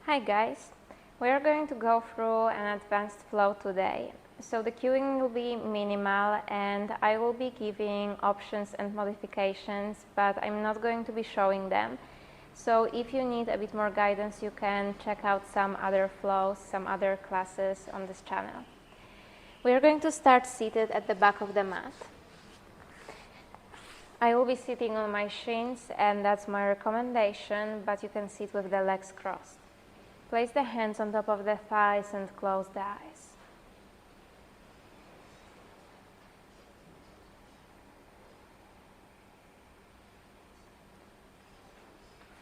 Hi guys, we are going to go through an advanced flow today. So the cueing will be minimal and I will be giving options and modifications, but I'm not going to be showing them. So if you need a bit more guidance, you can check out some other flows, some other classes on this channel. We are going to start seated at the back of the mat. I will be sitting on my shins and that's my recommendation, but you can sit with the legs crossed. Place the hands on top of the thighs and close the eyes.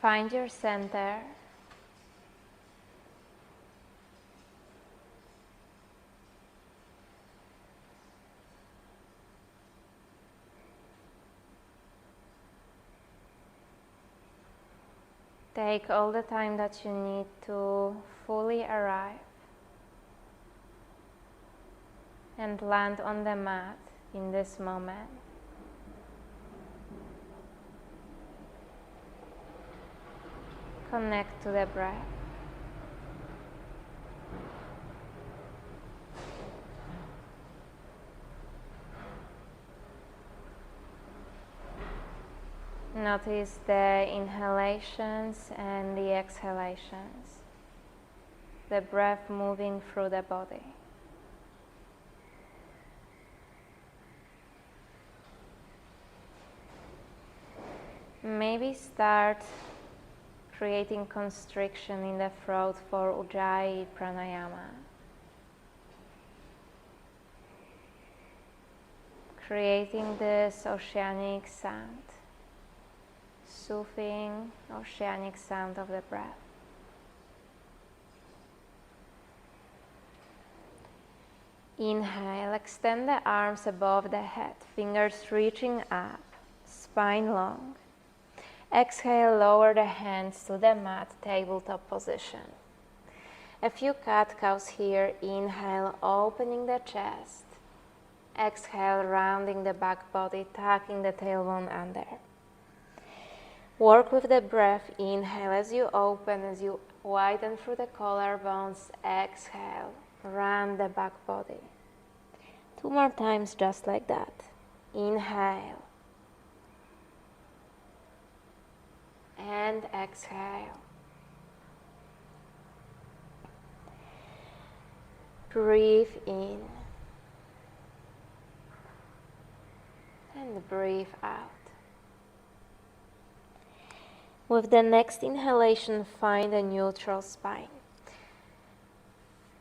Find your center. Take all the time that you need to fully arrive and land on the mat in this moment. Connect to the breath. Notice the inhalations and the exhalations, the breath moving through the body. Maybe start creating constriction in the throat for Ujjayi pranayama. Creating this oceanic sound, soothing oceanic sound of the breath. Inhale, extend the arms above the head, fingers reaching up, spine long. Exhale, lower the hands to the mat, tabletop position. A few cat-cows here. Inhale, opening the chest. Exhale, rounding the back body, tucking the tailbone under. Work with the breath. Inhale as you open, as you widen through the collarbones. Exhale, round the back body. 2 more times just like that. Inhale. And exhale. Breathe in. And breathe out. With the next inhalation, find a neutral spine.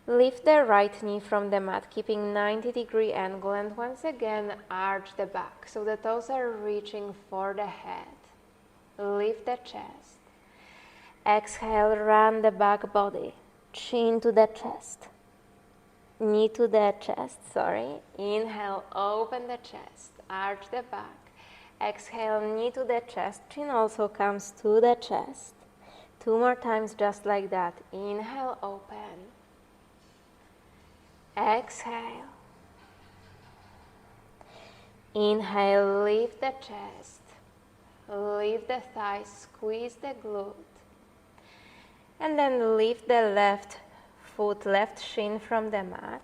Lift the right knee from the mat, keeping 90-degree angle, and once again arch the back so the toes are reaching for the head. Lift the chest. Exhale, round the back body, chin to the chest, knee to the chest, Inhale, open the chest, arch the back. Exhale, knee to the chest, chin also comes to the chest. 2 more times just like that. Inhale, open. Exhale. Inhale, lift the chest. Lift the thighs, squeeze the glute. And then lift the left foot, left shin from the mat.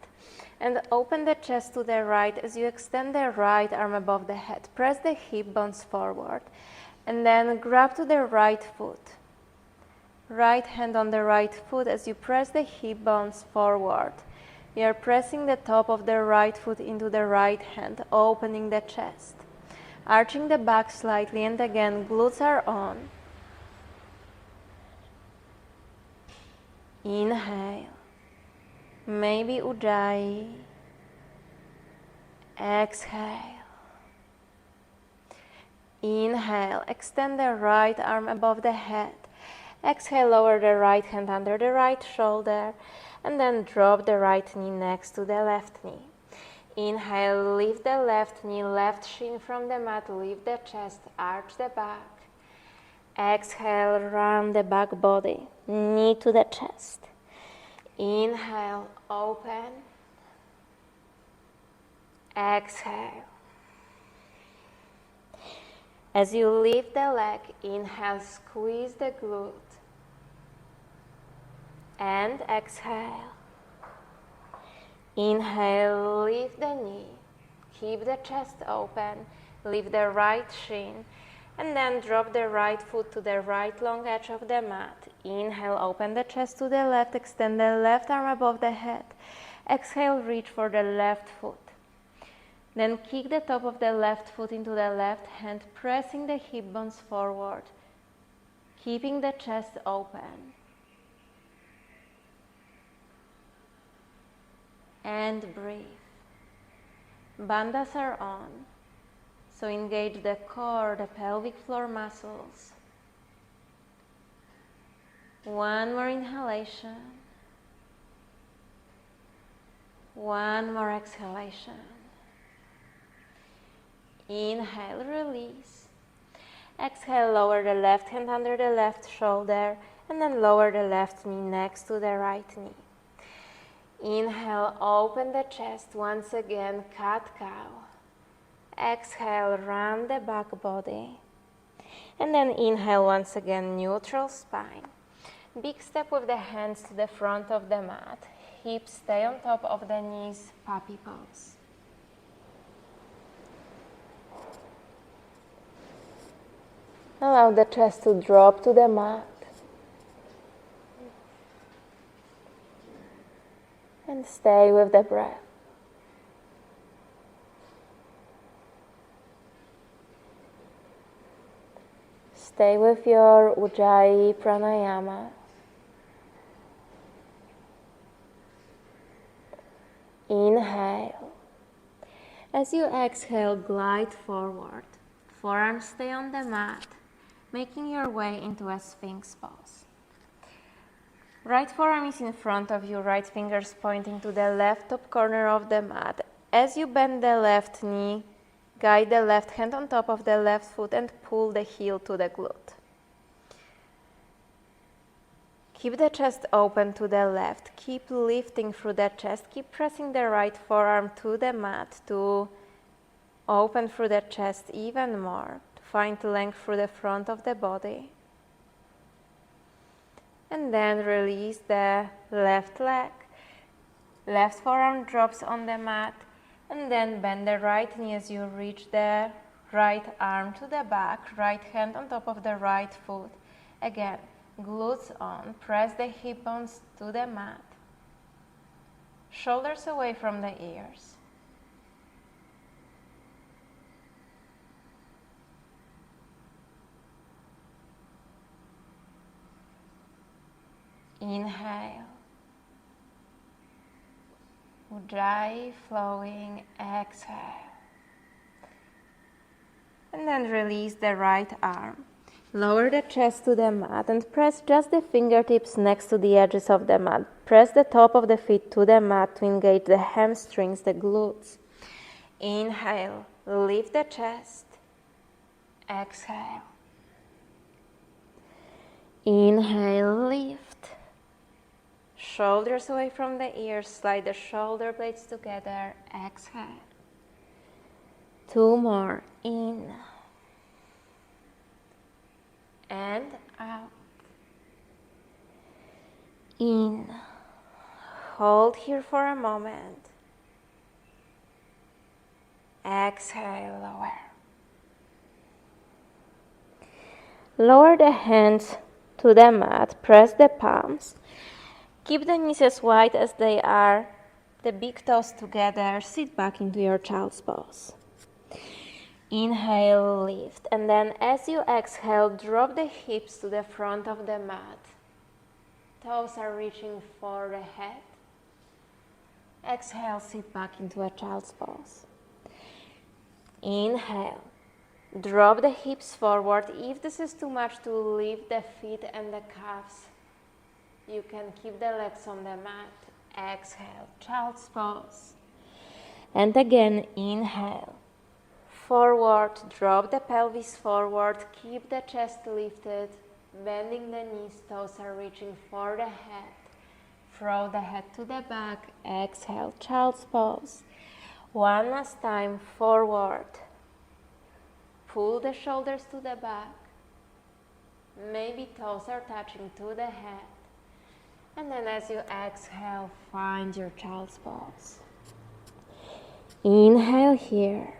And open the chest to the right as you extend the right arm above the head. Press the hip bones forward. And then grab to the right foot. Right hand on the right foot as you press the hip bones forward. You are pressing the top of the right foot into the right hand, opening the chest. Arching the back slightly, and again, glutes are on. Inhale. Maybe Ujjayi. Exhale. Inhale. Extend the right arm above the head. Exhale, lower the right hand under the right shoulder, and then drop the right knee next to the left knee. Inhale, lift the left knee, left shin from the mat, lift the chest, arch the back. Exhale, round the back body, knee to the chest. Inhale, open. Exhale. As you lift the leg, inhale, squeeze the glute. And exhale. Inhale, lift the knee. Keep the chest open. Lift the right shin. And then drop the right foot to the right long edge of the mat. Inhale, open the chest to the left. Extend the left arm above the head. Exhale, reach for the left foot. Then kick the top of the left foot into the left hand, pressing the hip bones forward, keeping the chest open. And breathe. Bandhas are on, so engage the core, the pelvic floor muscles. One more inhalation. One more exhalation. Inhale, release. Exhale, lower the left hand under the left shoulder and then lower the left knee next to the right knee. Inhale, open the chest once again, cat cow. Exhale, round the back body. And then inhale once again, neutral spine. Big step with the hands to the front of the mat. Hips stay on top of the knees, puppy pose. Allow the chest to drop to the mat. And stay with the breath. Stay with your Ujjayi pranayama. Inhale. As you exhale, glide forward. Forearms stay on the mat, making your way into a Sphinx pose. Right forearm is in front of you, right fingers pointing to the left top corner of the mat. As you bend the left knee, guide the left hand on top of the left foot and pull the heel to the glute. Keep the chest open to the left. Keep lifting through the chest. Keep pressing the right forearm to the mat to open through the chest even more, to find length through the front of the body. And then release the left leg. Left forearm drops on the mat. And then bend the right knee as you reach the right arm to the back. Right hand on top of the right foot. Again, glutes on. Press the hip bones to the mat. Shoulders away from the ears. Inhale. Ujjayi flowing, exhale. And then release the right arm. Lower the chest to the mat and press just the fingertips next to the edges of the mat. Press the top of the feet to the mat to engage the hamstrings, the glutes. Inhale, lift the chest. Exhale. Inhale, lift. Shoulders away from the ears, slide the shoulder blades together, exhale. Two more, in and out. In. Hold here for a moment. Exhale, lower. Lower the hands to the mat, press the palms. Keep the knees as wide as they are, the big toes together, sit back into your child's pose. Inhale, lift, and then as you exhale, drop the hips to the front of the mat. Toes are reaching for the head. Exhale, sit back into a child's pose. Inhale, drop the hips forward. If this is too much to lift the feet and the calves, you can keep the legs on the mat. Exhale, child's pose. And again, inhale. Forward, drop the pelvis forward. Keep the chest lifted. Bending the knees, toes are reaching for the head. Throw the head to the back. Exhale, child's pose. One last time, forward. Pull the shoulders to the back. Maybe toes are touching to the head. And then as you exhale, find your child's pose. Inhale here.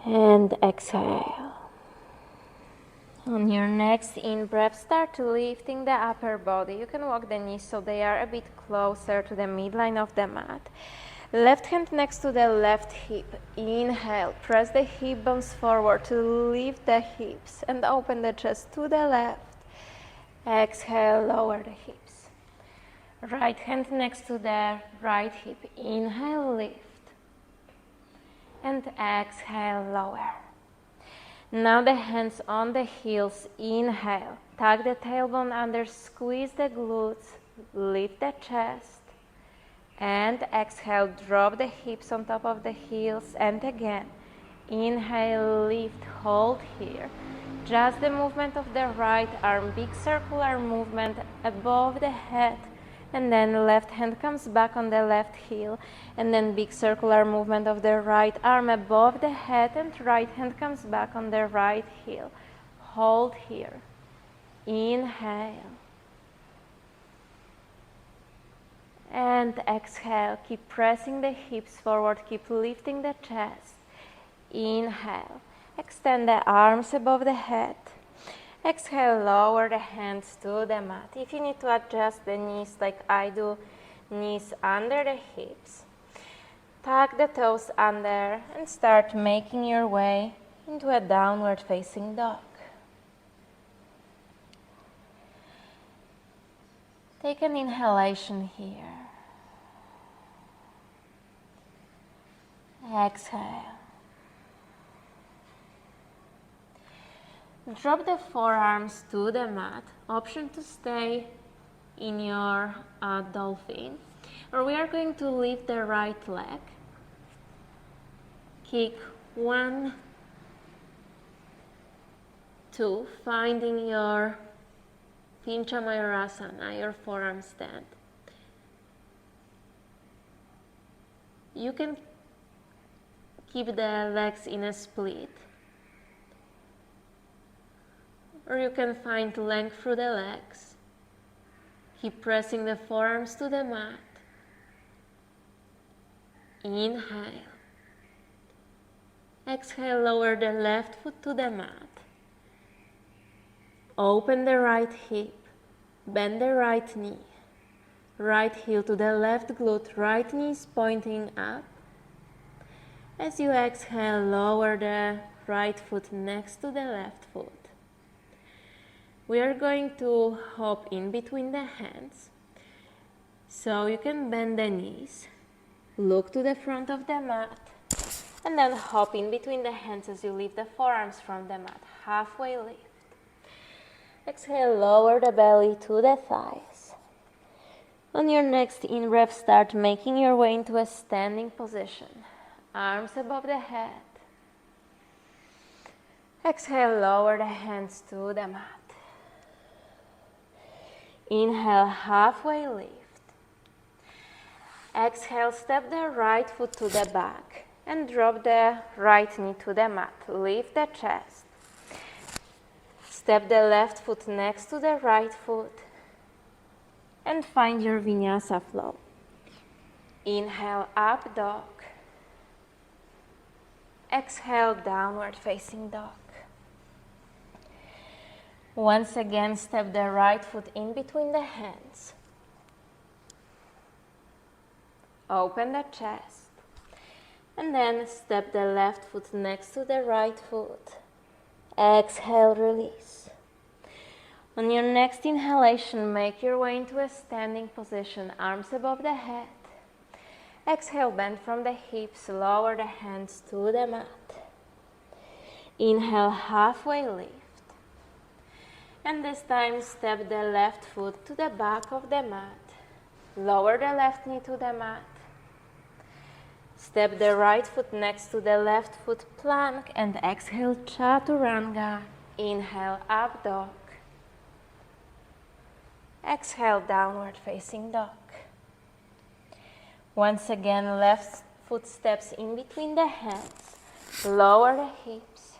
And exhale. On your next in-breath, start lifting the upper body. You can walk the knees so they are a bit closer to the midline of the mat. Left hand next to the left hip. Inhale, press the hip bones forward to lift the hips and open the chest to the left. Exhale, lower the hips. Right hand next to the right hip. Inhale, lift. And exhale, lower. Now the hands on the heels. Inhale, tuck the tailbone under, squeeze the glutes, lift the chest. And exhale, drop the hips on top of the heels. And again, inhale, lift, hold here. Just the movement of the right arm, big circular movement above the head. And then left hand comes back on the left heel. And then big circular movement of the right arm above the head, and right hand comes back on the right heel. Hold here. Inhale. And exhale. Keep pressing the hips forward. Keep lifting the chest. Inhale. Extend the arms above the head. Exhale, lower the hands to the mat. If you need to adjust the knees like I do, knees under the hips. Tuck the toes under and start making your way into a downward facing dog. Take an inhalation here. Exhale. Drop the forearms to the mat. Option to stay in your dolphin. Or we are going to lift the right leg. Kick 1, 2, finding your Pincha Mayurasana, your forearm stand. You can keep the legs in a split. Or you can find length through the legs. Keep pressing the forearms to the mat. Inhale. Exhale, lower the left foot to the mat. Open the right hip. Bend the right knee. Right heel to the left glute. Right knee is pointing up. As you exhale, lower the right foot next to the left foot. We are going to hop in between the hands. So you can bend the knees, look to the front of the mat, and then hop in between the hands as you lift the forearms from the mat. Halfway lift. Exhale, lower the belly to the thighs. On your next in-breath, start making your way into a standing position. Arms above the head. Exhale, lower the hands to the mat. Inhale, halfway lift. Exhale, step the right foot to the back and drop the right knee to the mat. Lift the chest. Step the left foot next to the right foot and find your Vinyasa flow. Inhale, up dog. Exhale, downward facing dog. Once again, step the right foot in between the hands. Open the chest. And then step the left foot next to the right foot. Exhale, release. On your next inhalation, make your way into a standing position, arms above the head. Exhale, bend from the hips, lower the hands to the mat. Inhale, halfway lift. And this time, step the left foot to the back of the mat. Lower the left knee to the mat. Step the right foot next to the left foot, plank, and exhale, chaturanga. Inhale, up dog. Exhale, downward facing dog. Once again, left foot steps in between the hands. Lower the hips.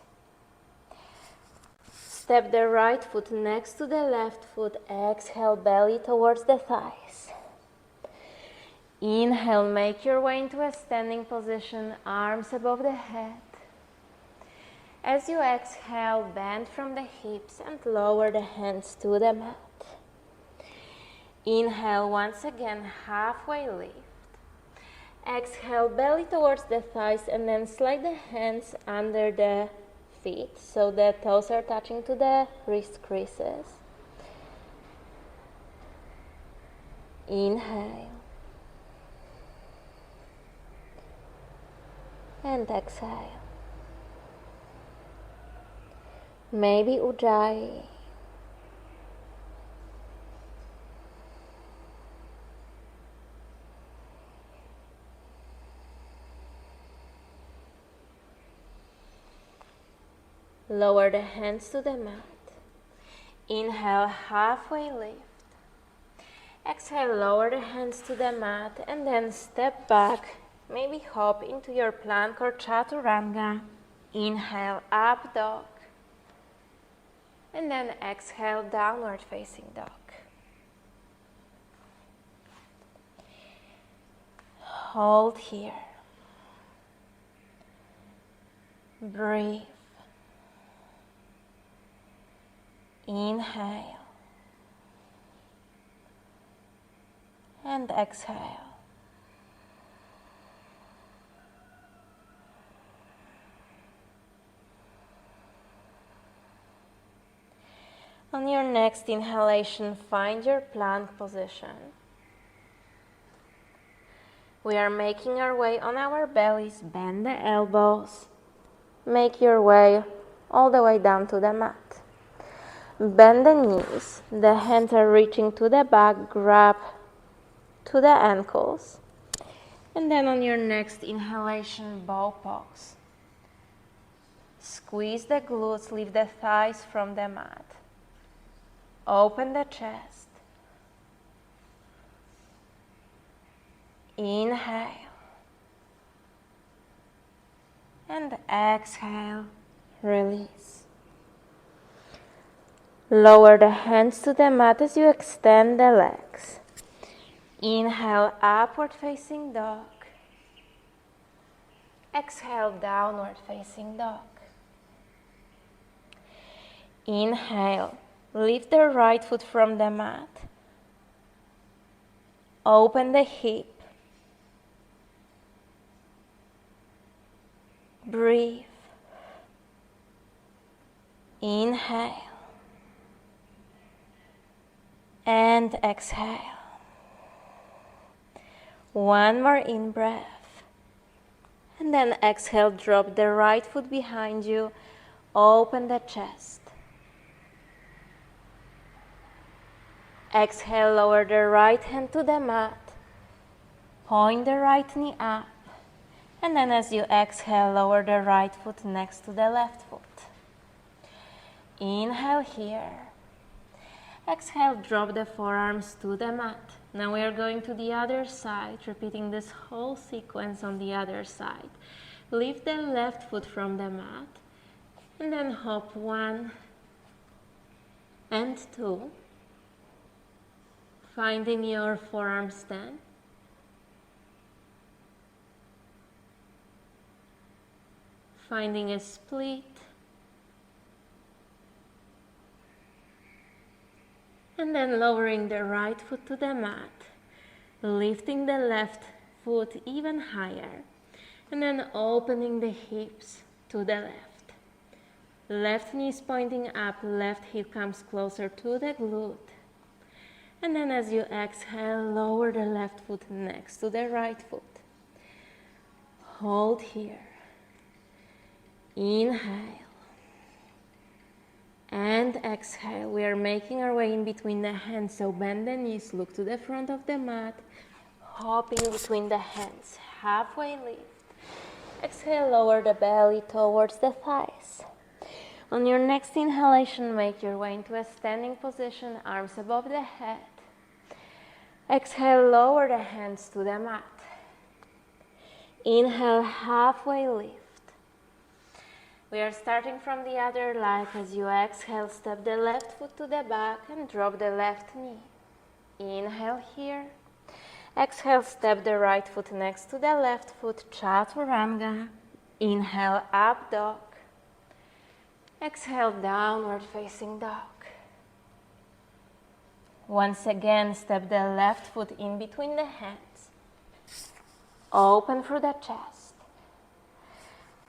Step the right foot next to the left foot. Exhale, belly towards the thighs. Inhale, make your way into a standing position, arms above the head. As you exhale, bend from the hips and lower the hands to the mat. Inhale, once again, halfway lift. Exhale, belly towards the thighs, and then slide the hands under the feet so the toes are touching to the wrist creases. Inhale. And exhale. Maybe Ujjayi. Lower the hands to the mat. Inhale, halfway lift. Exhale, lower the hands to the mat and then step back. Maybe hop into your plank or chaturanga. Inhale, up dog. And then exhale, downward facing dog. Hold here. Breathe. Inhale. And exhale. On your next inhalation, find your plank position. We are making our way on our bellies. Bend the elbows. Make your way all the way down to the mat. Bend the knees. The hands are reaching to the back. Grab to the ankles. And then on your next inhalation, bow pose. Squeeze the glutes. Lift the thighs from the mat. Open the chest. Inhale. And exhale. Release. Lower the hands to the mat as you extend the legs. Inhale, upward facing dog. Exhale, downward facing dog. Inhale. Lift the right foot from the mat. Open the hip. Breathe. Inhale. And exhale. One more in-breath. And then exhale, drop the right foot behind you. Open the chest. Exhale, lower the right hand to the mat. Point the right knee up. And then as you exhale, lower the right foot next to the left foot. Inhale here. Exhale, drop the forearms to the mat. Now we are going to the other side, repeating this whole sequence on the other side. Lift the left foot from the mat. And then hop 1 and 2. Finding your forearm stand. Finding a split. And then lowering the right foot to the mat. Lifting the left foot even higher. And then opening the hips to the left. Left knee is pointing up, left hip comes closer to the glute. And then as you exhale, lower the left foot next to the right foot. Hold here. Inhale. And exhale. We are making our way in between the hands. So bend the knees, look to the front of the mat. Hopping between the hands. Halfway lift. Exhale, lower the belly towards the thighs. On your next inhalation, make your way into a standing position, arms above the head. Exhale, lower the hands to the mat. Inhale, halfway lift. We are starting from the other leg. As you exhale, step the left foot to the back and drop the left knee. Inhale here. Exhale, step the right foot next to the left foot, Chaturanga. Inhale, up dog. Exhale, downward facing dog. Once again, step the left foot in between the hands. Open through the chest.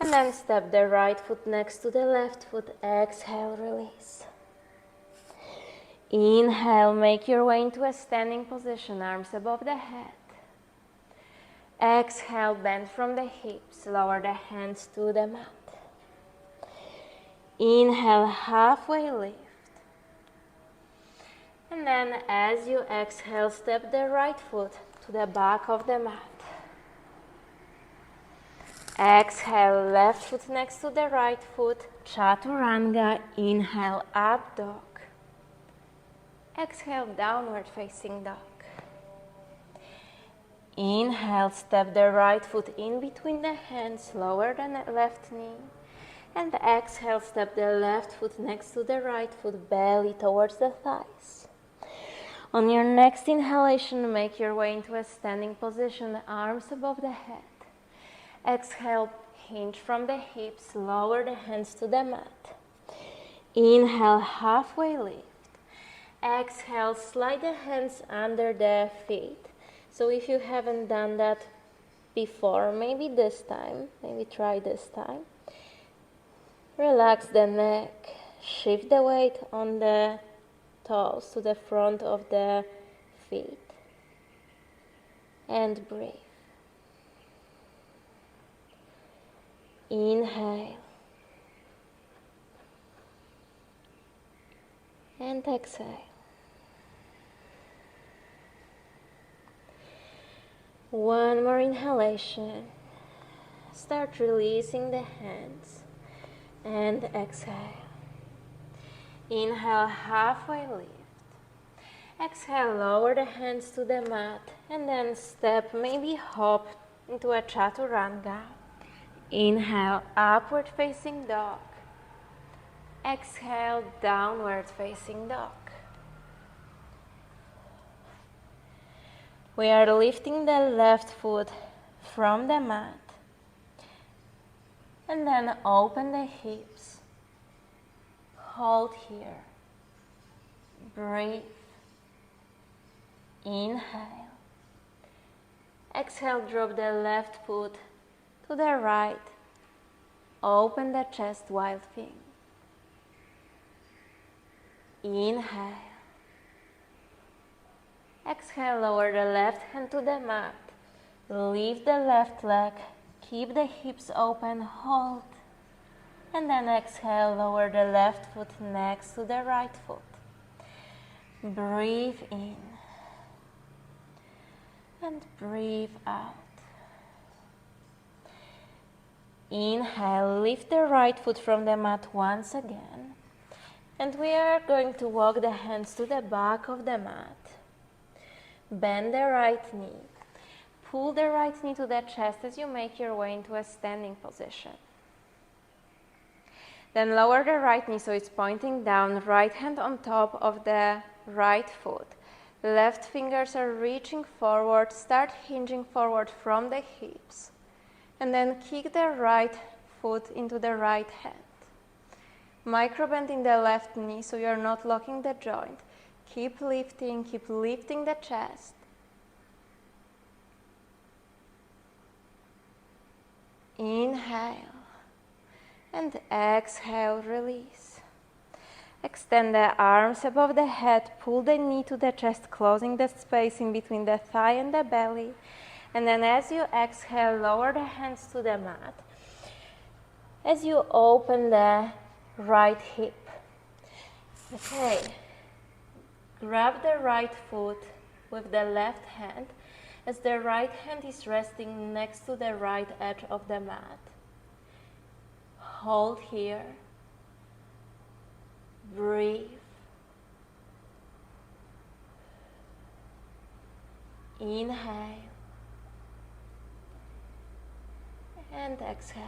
And then step the right foot next to the left foot. Exhale, release. Inhale, make your way into a standing position, arms above the head. Exhale, bend from the hips, lower the hands to the mat. Inhale, halfway lift. And then as you exhale, step the right foot to the back of the mat. Exhale, left foot next to the right foot, Chaturanga. Inhale, up dog. Exhale, downward facing dog. Inhale, step the right foot in between the hands, lower the left knee. And exhale, step the left foot next to the right foot, belly towards the thighs. On your next inhalation, make your way into a standing position, arms above the head. Exhale, hinge from the hips, lower the hands to the mat. Inhale, halfway lift. Exhale, slide the hands under the feet. So if you haven't done that before, maybe try this time. Relax the neck, shift the weight on the toes to the front of the feet, and breathe. Inhale and exhale. One more inhalation. Start releasing the hands and exhale. Inhale, halfway lift. Exhale, lower the hands to the mat and then step, maybe hop into a Chaturanga. Inhale, upward facing dog. Exhale, downward facing dog. We are lifting the left foot from the mat and then open the hips. Hold here. Breathe. Inhale. Exhale, drop the left foot to the right. Open the chest, wild thing. Inhale. Exhale, lower the left hand to the mat. Lift the left leg. Keep the hips open, hold. And then exhale, lower the left foot next to the right foot. Breathe in. And breathe out. Inhale, lift the right foot from the mat once again. And we are going to walk the hands to the back of the mat. Bend the right knee. Pull the right knee to the chest as you make your way into a standing position. Then lower the right knee so it's pointing down, right hand on top of the right foot. Left fingers are reaching forward, start hinging forward from the hips. And then kick the right foot into the right hand. Micro bend in the left knee so you're not locking the joint. Keep lifting the chest. Inhale and exhale, release. Extend the arms above the head, pull the knee to the chest, closing the space in between the thigh and the belly. And then as you exhale, lower the hands to the mat. As you open the right hip. Okay. Grab the right foot with the left hand as the right hand is resting next to the right edge of the mat. Hold here. Breathe. Inhale. And exhale.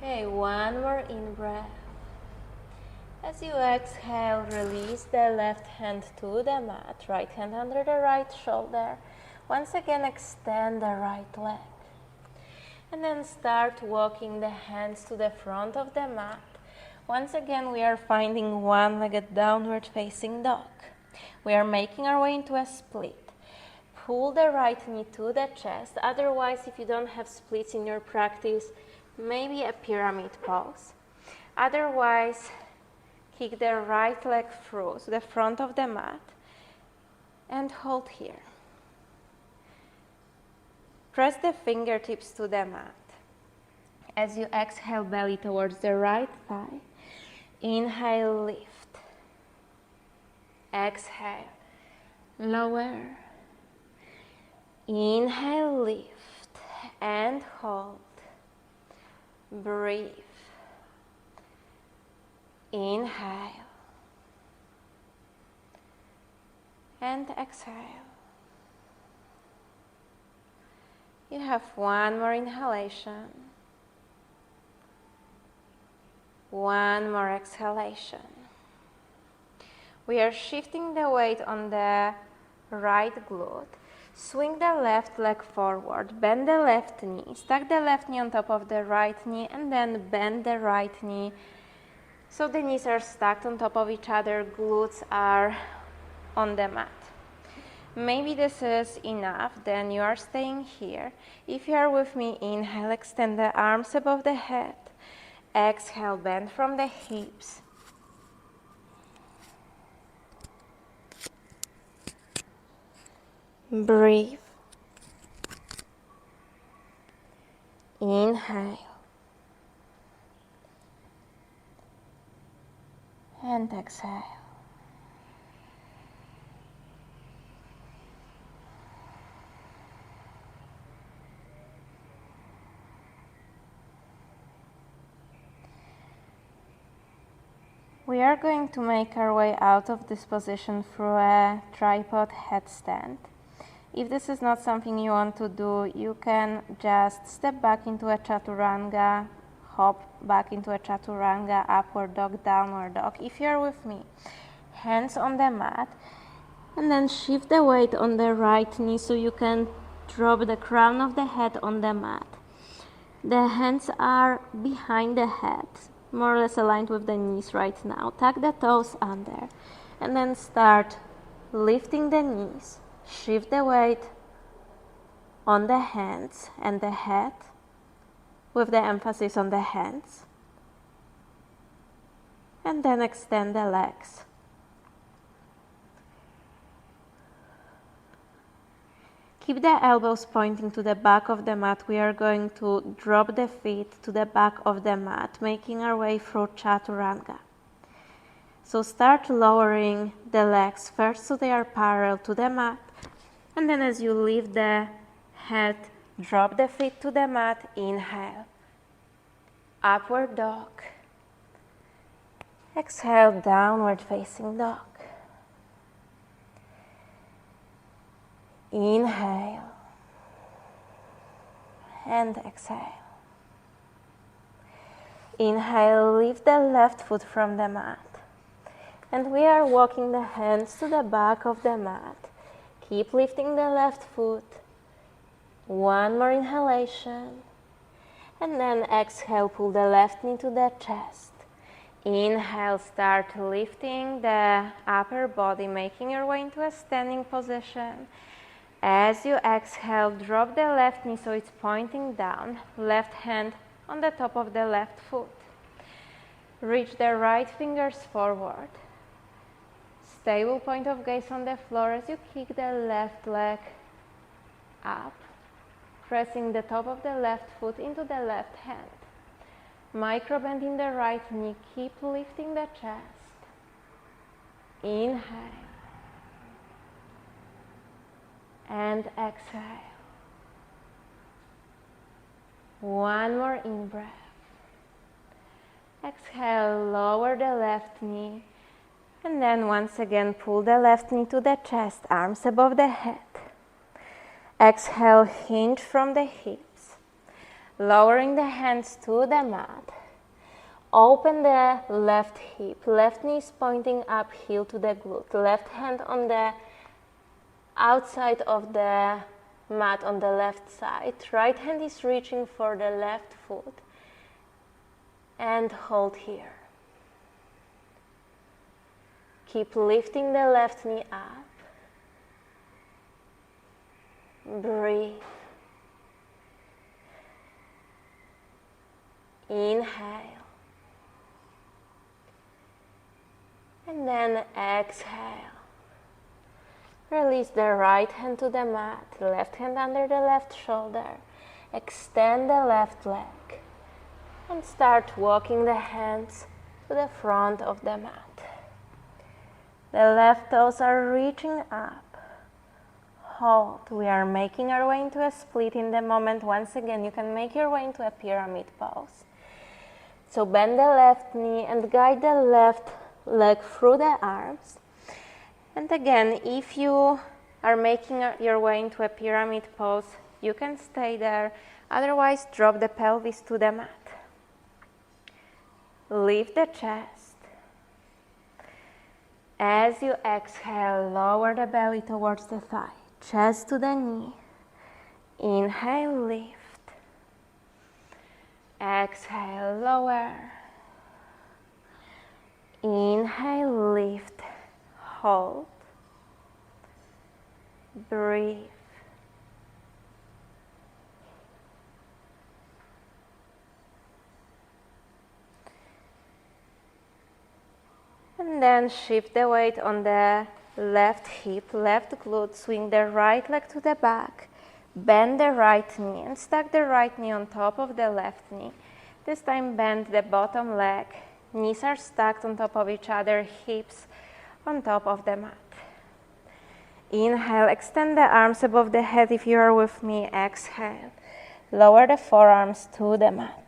Okay, one more in-breath. As you exhale, release the left hand to the mat, right hand under the right shoulder. Once again, extend the right leg. And then start walking the hands to the front of the mat. Once again, we are finding one-legged downward facing dog. We are making our way into a split. Pull the right knee to the chest. Otherwise, if you don't have splits in your practice, maybe a pyramid pose. Otherwise, kick the right leg through to the front of the mat and hold here. Press the fingertips to the mat. As you exhale, belly towards the right thigh. Inhale, lift. Exhale, lower. Inhale, lift and hold. Breathe. Inhale and exhale. You have one more inhalation, one more exhalation. We are shifting the weight on the right glute. Swing the left leg forward, bend the left knee, stack the left knee on top of the right knee, and then bend the right knee so the knees are stacked on top of each other, glutes are on the mat. Maybe this is enough, then you are staying here. If you are with me, inhale, extend the arms above the head. Exhale, bend from the hips. Breathe. Inhale. And exhale. We are going to make our way out of this position through a tripod headstand. If this is not something you want to do, you can just step back into a chaturanga, hop back into a chaturanga, upward dog, downward dog. If you're with me, hands on the mat, and then shift the weight on the right knee so you can drop the crown of the head on the mat. The hands are behind the head, more or less aligned with the knees right now. Tuck the toes under, and then start lifting the knees. Shift the weight on the hands and the head, with the emphasis on the hands. And then extend the legs. Keep the elbows pointing to the back of the mat. We are going to drop the feet to the back of the mat, making our way through chaturanga. So start lowering the legs first so they are parallel to the mat. And then as you lift the head, drop the feet to the mat. Inhale. Upward dog. Exhale, downward facing dog. Inhale. And exhale. Inhale, lift the left foot from the mat. And we are walking the hands to the back of the mat. Keep lifting the left foot. One more inhalation. And then exhale, pull the left knee to the chest. Inhale, start lifting the upper body, making your way into a standing position. As you exhale, drop the left knee so it's pointing down. Left hand on the top of the left foot. Reach the right fingers forward. Stable point of gaze on the floor as you kick the left leg up, pressing the top of the left foot into the left hand. Micro bend in the right knee, keep lifting the chest. Inhale. And exhale. One more in-breath. Exhale, lower the left knee. And then once again, pull the left knee to the chest, arms above the head. Exhale, hinge from the hips. Lowering the hands to the mat. Open the left hip, left knee is pointing up, heel to the glute. Left hand on the outside of the mat on the left side. Right hand is reaching for the left foot. And hold here. Keep lifting the left knee up. Breathe. Inhale. And then exhale. Release the right hand to the mat, left hand under the left shoulder. Extend the left leg. And start walking the hands to the front of the mat. The left toes are reaching up. Hold. We are making our way into a split in the moment. Once again, you can make your way into a pyramid pose. So bend the left knee and guide the left leg through the arms. And again, if you are making your way into a pyramid pose, you can stay there. Otherwise, drop the pelvis to the mat. Lift the chest. As you exhale, lower the belly towards the thigh. Chest to the knee. Inhale, lift. Exhale, lower. Inhale, lift. Hold. Breathe. And then shift the weight on the left hip, left glute, swing the right leg to the back, bend the right knee and stack the right knee on top of the left knee. This time bend the bottom leg, knees are stacked on top of each other, hips on top of the mat. Inhale, extend the arms above the head if you are with me. Exhale, lower the forearms to the mat.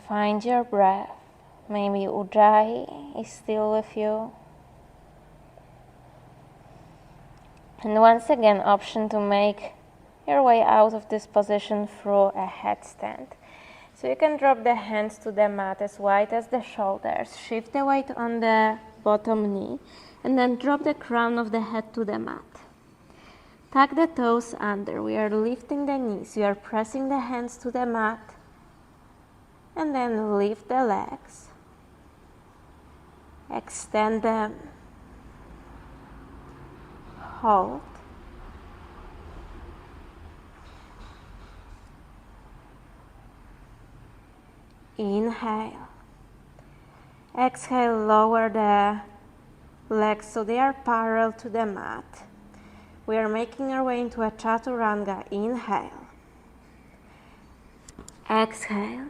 Find your breath. Maybe Ujjayi is still with you. And once again, option to make your way out of this position through a headstand. So you can drop the hands to the mat as wide as the shoulders. Shift the weight on the bottom knee. And then drop the crown of the head to the mat. Tuck the toes under. We are lifting the knees. You are pressing the hands to the mat. And then lift the legs. Extend them. Hold. Inhale. Exhale, lower the legs so they are parallel to the mat. We are making our way into a chaturanga. Inhale. Exhale.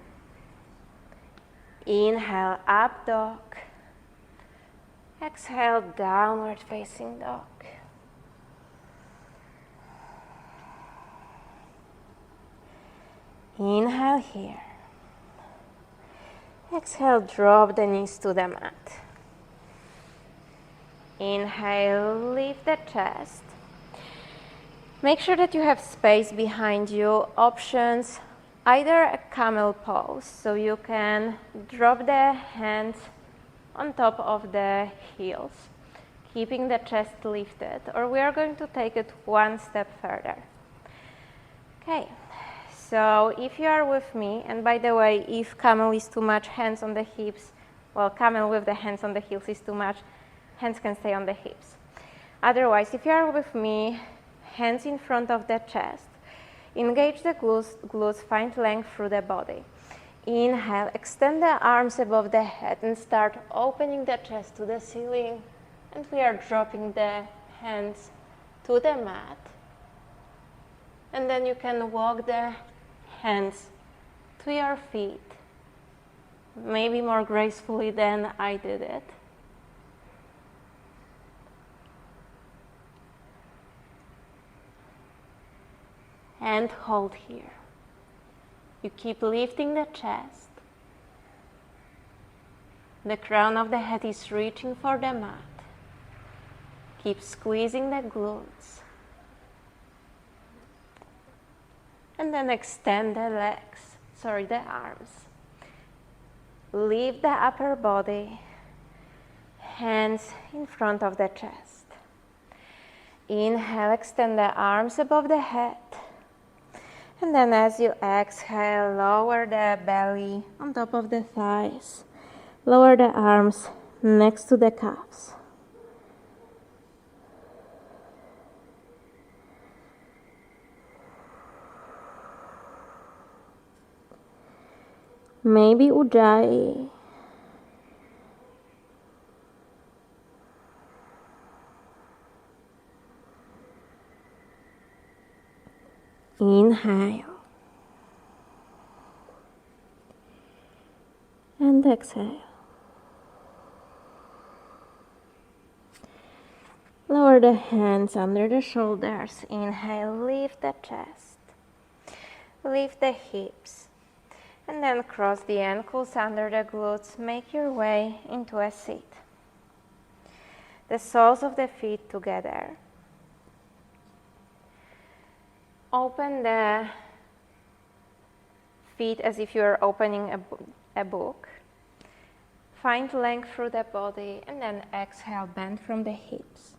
Inhale, up dog. Exhale, downward facing dog. Inhale here. Exhale, drop the knees to the mat. Inhale, lift the chest. Make sure that you have space behind you. Options, either a camel pose, so you can drop the hands on top of the heels, keeping the chest lifted, or we are going to take it one step further. Okay, so if you are with me, and by the way, if camel is too much, hands on the hips, well, camel with the hands on the heels is too much, hands can stay on the hips. Otherwise, if you are with me, hands in front of the chest, engage the glutes, find length through the body. Inhale, extend the arms above the head and start opening the chest to the ceiling. And we are dropping the hands to the mat. And then you can walk the hands to your feet, maybe more gracefully than I did it. and hold here. You keep lifting the chest. The crown of the head is reaching for the mat. Keep squeezing the glutes. And then extend the the arms. Lift the upper body, hands in front of the chest. Inhale, extend the arms above the head. And then as you exhale, lower the belly on top of the thighs. Lower the arms next to the calves. Maybe Ujjayi. Inhale. And exhale. Lower the hands under the shoulders. Inhale, lift the chest. Lift the hips. And then cross the ankles under the glutes. Make your way into a seat. The soles of the feet together. Open the feet as if you are opening a book. Find length through the body and then exhale, bend from the hips.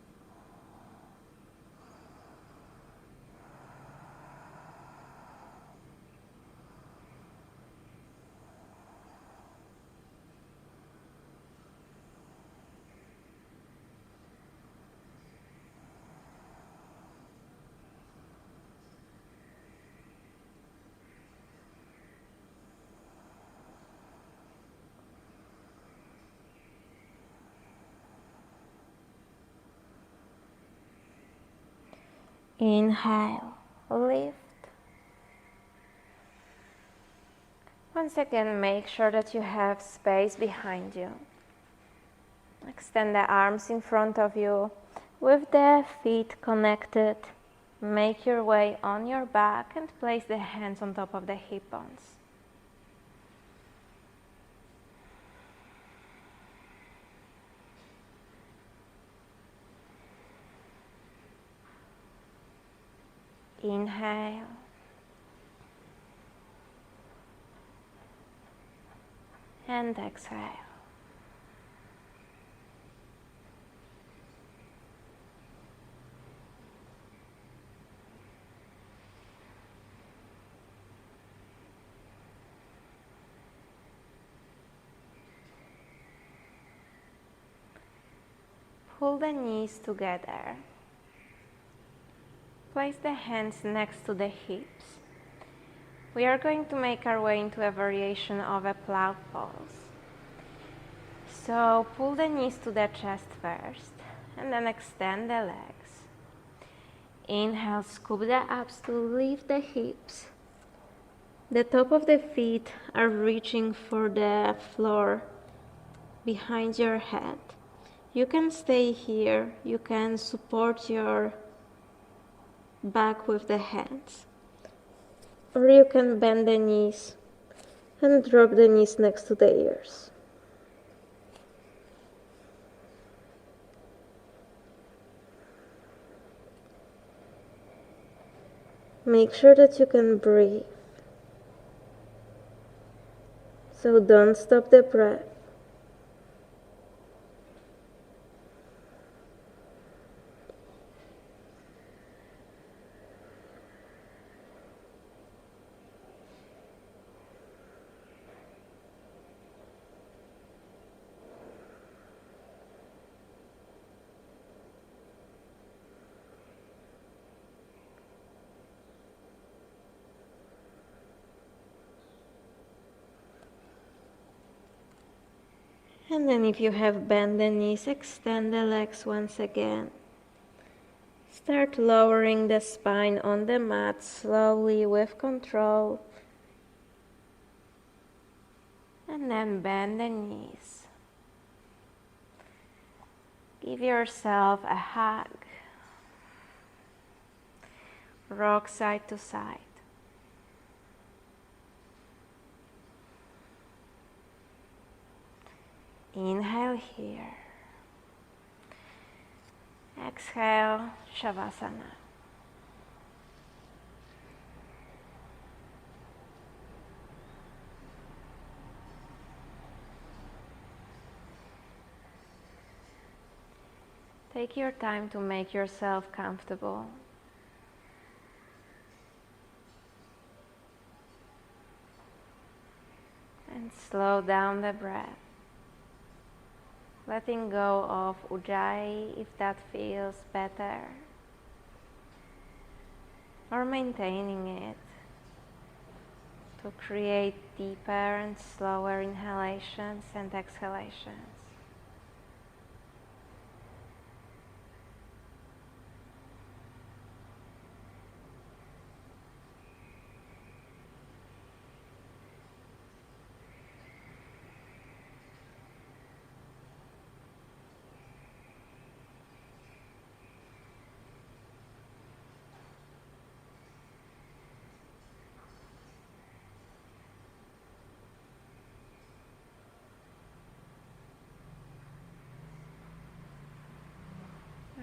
Inhale, lift. Once again, make sure that you have space behind you. Extend the arms in front of you with the feet connected. Make your way on your back and place the hands on top of the hip bones. Inhale. And exhale. Pull the knees together. Place the hands next to the hips. We are going to make our way into a variation of a plow pose. So pull the knees to the chest first, and then extend the legs. Inhale, scoop the abs to lift the hips. The top of the feet are reaching for the floor behind your head. You can stay here, you can support your back with the hands. Or you can bend the knees and drop the knees next to the ears. Make sure that you can breathe. So don't stop the breath. And then if you have bent the knees, extend the legs once again. Start lowering the spine on the mat slowly with control. And then bend the knees. Give yourself a hug. Rock side to side. Inhale here. Exhale, Shavasana. Take your time to make yourself comfortable. And slow down the breath. Letting go of Ujjayi if that feels better. Or maintaining it to create deeper and slower inhalations and exhalations.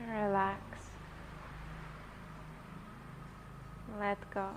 Relax. Let go.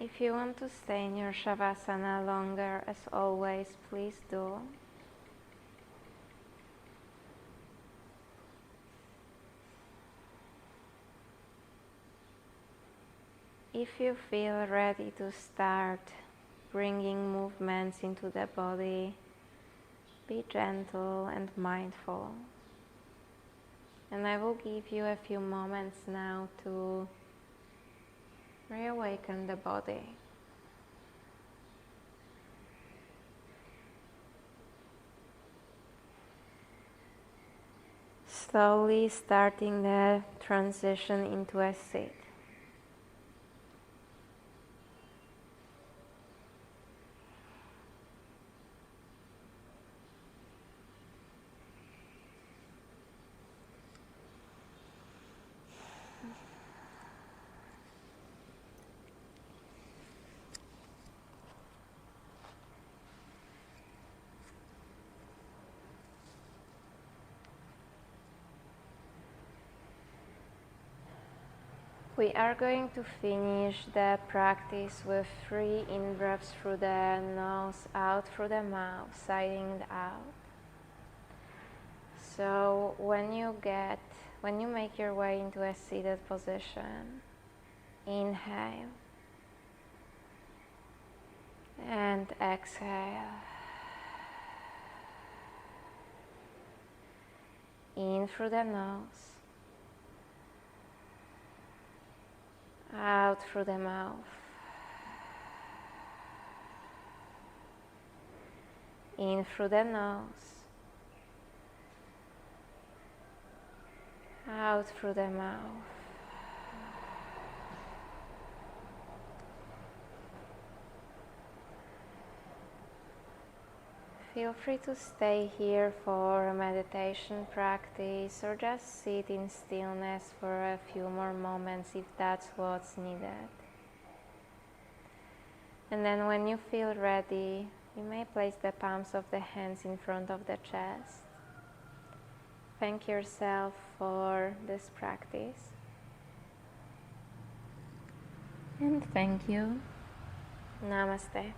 If you want to stay in your Shavasana longer, as always, please do. If you feel ready to start bringing movements into the body, be gentle and mindful. And I will give you a few moments now to reawaken the body. Slowly starting the transition into a sit. We are going to finish the practice with 3 in-breaths through the nose, out through the mouth, sighing out. So when you make your way into a seated position, inhale and exhale. In through the nose, out through the mouth. In through the nose, out through the mouth. Feel free to stay here for a meditation practice or just sit in stillness for a few more moments if that's what's needed. And then when you feel ready, you may place the palms of the hands in front of the chest. Thank yourself for this practice. And thank you. Namaste.